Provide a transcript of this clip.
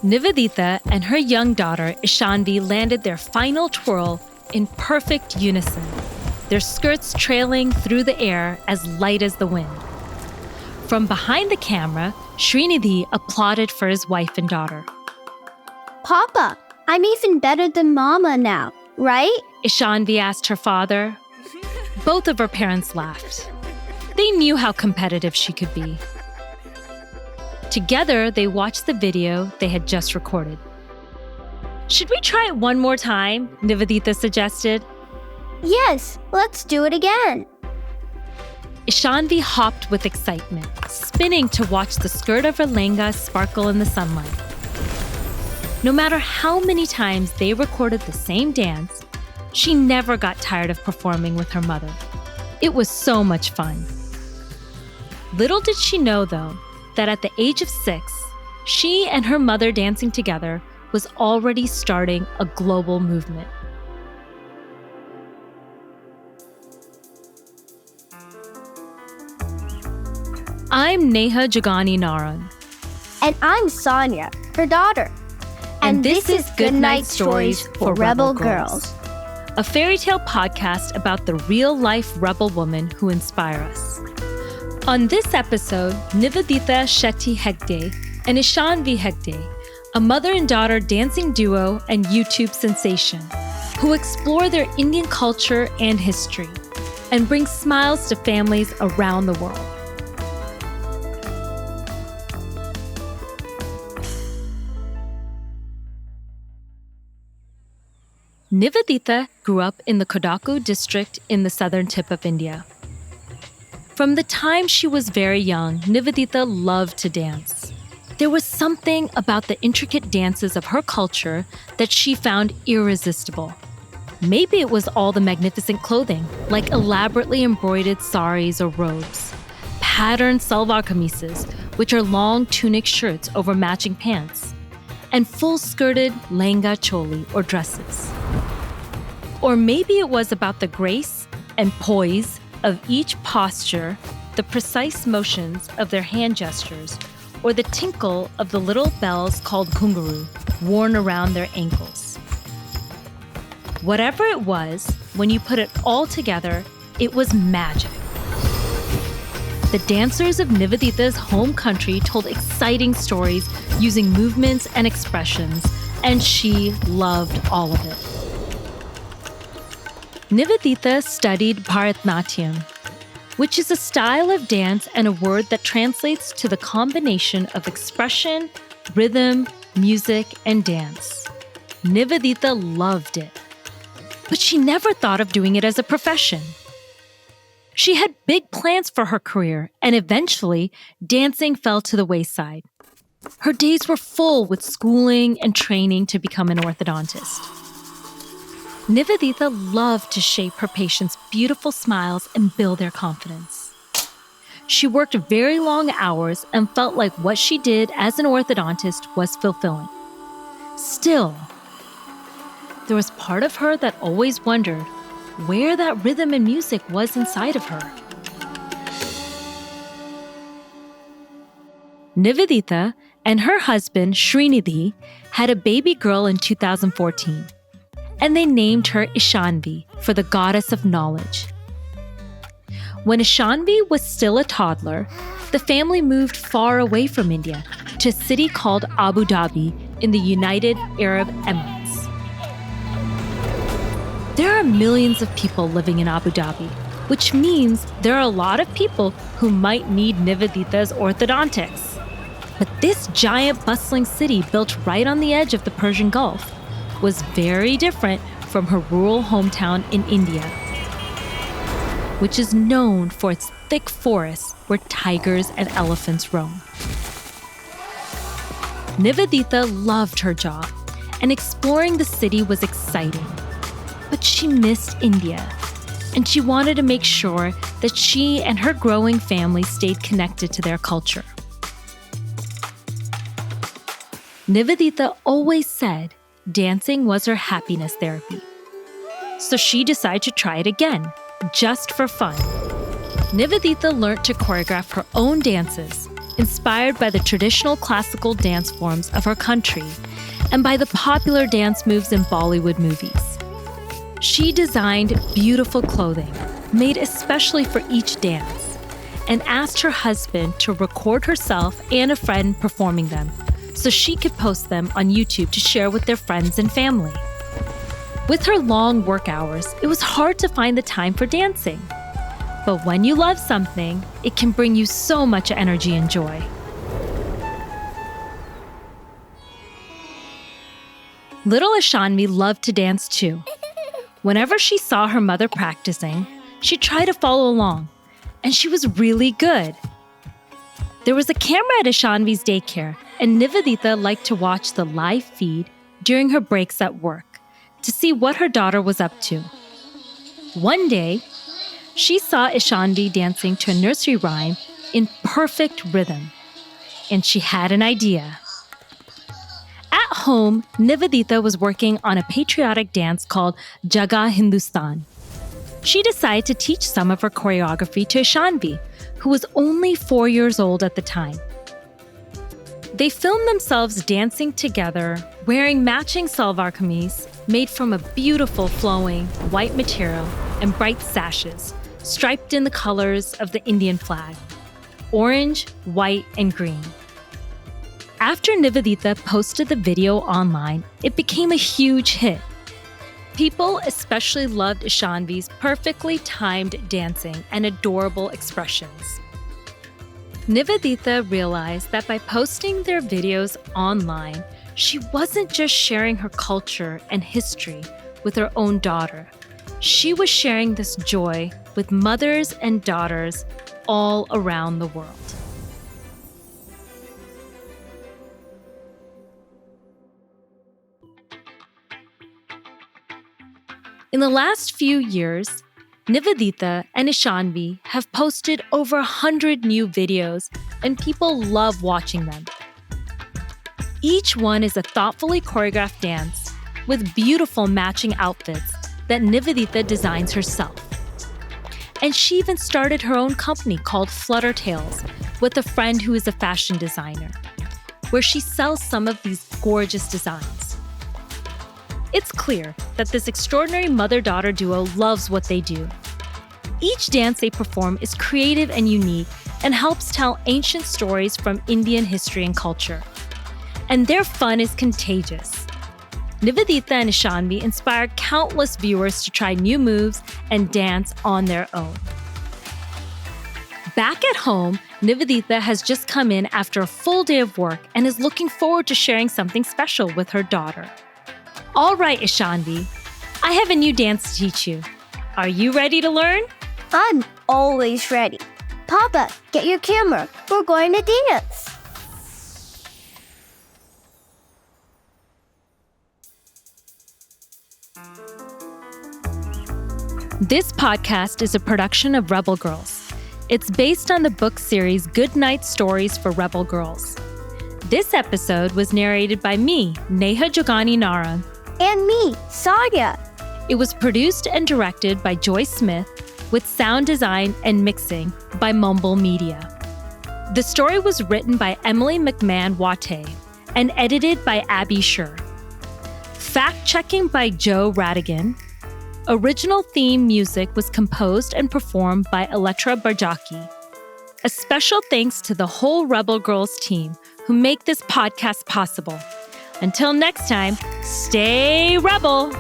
Niveditha and her young daughter Ishanvi landed their final twirl in perfect unison, their skirts trailing through the air as light as the wind. From behind the camera, Srinidhi applauded for his wife and daughter. Papa, I'm even better than Mama now, right? Ishanvi asked her father. Both of her parents laughed. They knew how competitive she could be. Together, they watched the video they had just recorded. Should we try it one more time? Niveditha suggested. Yes, let's do it again. Ishanvi hopped with excitement, spinning to watch the skirt of her lehenga sparkle in the sunlight. No matter how many times they recorded the same dance, she never got tired of performing with her mother. It was so much fun. Little did she know, though, that at the age of 6, she and her mother dancing together was already starting a global movement. I'm Neha Narang. And I'm Saanya, her daughter. And this is Good Night Stories for Rebel Girls, a fairy tale podcast about the real-life rebel women who inspire us. On this episode, Niveditha Shetty Hegde and Ishanvi Hegde, a mother and daughter dancing duo and YouTube sensation, who explore their Indian culture and history and bring smiles to families around the world. Niveditha grew up in the Kodagu district in the southern tip of India. From the time she was very young, Niveditha loved to dance. There was something about the intricate dances of her culture that she found irresistible. Maybe it was all the magnificent clothing, like elaborately embroidered saris or robes, patterned salwar kameezes, which are long tunic shirts over matching pants, and full-skirted lehenga choli or dresses. Or maybe it was about the grace and poise of each posture, the precise motions of their hand gestures, or the tinkle of the little bells called ghungaru worn around their ankles. Whatever it was, when you put it all together, it was magic. The dancers of Niveditha's home country told exciting stories using movements and expressions, and she loved all of it. Niveditha studied Bharatnatyam, which is a style of dance and a word that translates to the combination of expression, rhythm, music, and dance. Niveditha loved it, but she never thought of doing it as a profession. She had big plans for her career, and eventually, dancing fell to the wayside. Her days were full with schooling and training to become an orthodontist. Niveditha loved to shape her patients' beautiful smiles and build their confidence. She worked very long hours and felt like what she did as an orthodontist was fulfilling. Still, there was part of her that always wondered where that rhythm and music was inside of her. Niveditha and her husband, Srinidhi, had a baby girl in 2014. And they named her Ishanvi for the goddess of knowledge. When Ishanvi was still a toddler, the family moved far away from India to a city called Abu Dhabi in the United Arab Emirates. There are millions of people living in Abu Dhabi, which means there are a lot of people who might need Niveditha's orthodontics. But this giant bustling city built right on the edge of the Persian Gulf was very different from her rural hometown in India, which is known for its thick forests where tigers and elephants roam. Niveditha loved her job, and exploring the city was exciting. But she missed India, and she wanted to make sure that she and her growing family stayed connected to their culture. Niveditha always said dancing was her happiness therapy. So she decided to try it again, just for fun. Niveditha learned to choreograph her own dances, inspired by the traditional classical dance forms of her country and by the popular dance moves in Bollywood movies. She designed beautiful clothing, made especially for each dance, and asked her husband to record herself and a friend performing them so she could post them on YouTube to share with their friends and family. With her long work hours, it was hard to find the time for dancing. But when you love something, it can bring you so much energy and joy. Little Ishanvi loved to dance too. Whenever she saw her mother practicing, she tried to follow along, and she was really good. There was a camera at Ishanvi's daycare, and Niveditha liked to watch the live feed during her breaks at work to see what her daughter was up to. One day, she saw Ishanvi dancing to a nursery rhyme in perfect rhythm, and she had an idea. At home, Niveditha was working on a patriotic dance called Jaga Hindustan. She decided to teach some of her choreography to Ishanvi, who was only 4 years old at the time. They filmed themselves dancing together, wearing matching salwar kameez made from a beautiful flowing white material and bright sashes, striped in the colors of the Indian flag, orange, white, and green. After Niveditha posted the video online, it became a huge hit. People especially loved Ishanvi's perfectly timed dancing and adorable expressions. Niveditha realized that by posting their videos online, she wasn't just sharing her culture and history with her own daughter. She was sharing this joy with mothers and daughters all around the world. In the last few years, Niveditha and Ishanvi have posted over 100 new videos, and people love watching them. Each one is a thoughtfully choreographed dance with beautiful matching outfits that Niveditha designs herself. And she even started her own company called Flutter Tales with a friend who is a fashion designer, where she sells some of these gorgeous designs. It's clear that this extraordinary mother-daughter duo loves what they do. Each dance they perform is creative and unique and helps tell ancient stories from Indian history and culture. And their fun is contagious. Niveditha and Ishanvi inspire countless viewers to try new moves and dance on their own. Back at home, Niveditha has just come in after a full day of work and is looking forward to sharing something special with her daughter. All right, Ishanvi, I have a new dance to teach you. Are you ready to learn? I'm always ready. Papa, get your camera. We're going to dance. This podcast is a production of Rebel Girls. It's based on the book series Good Night Stories for Rebel Girls. This episode was narrated by me, Neha and Saanya Narang. And me, Saanya. It was produced and directed by Joy Smith, with sound design and mixing by Mumble Media. The story was written by Emily McMahon-Wattez and edited by Abby Sher. Fact-checking by Joe Rhatigan. Original theme music was composed and performed by Elettra Bargiacchi. A special thanks to the whole Rebel Girls team who make this podcast possible. Until next time, stay Rebel!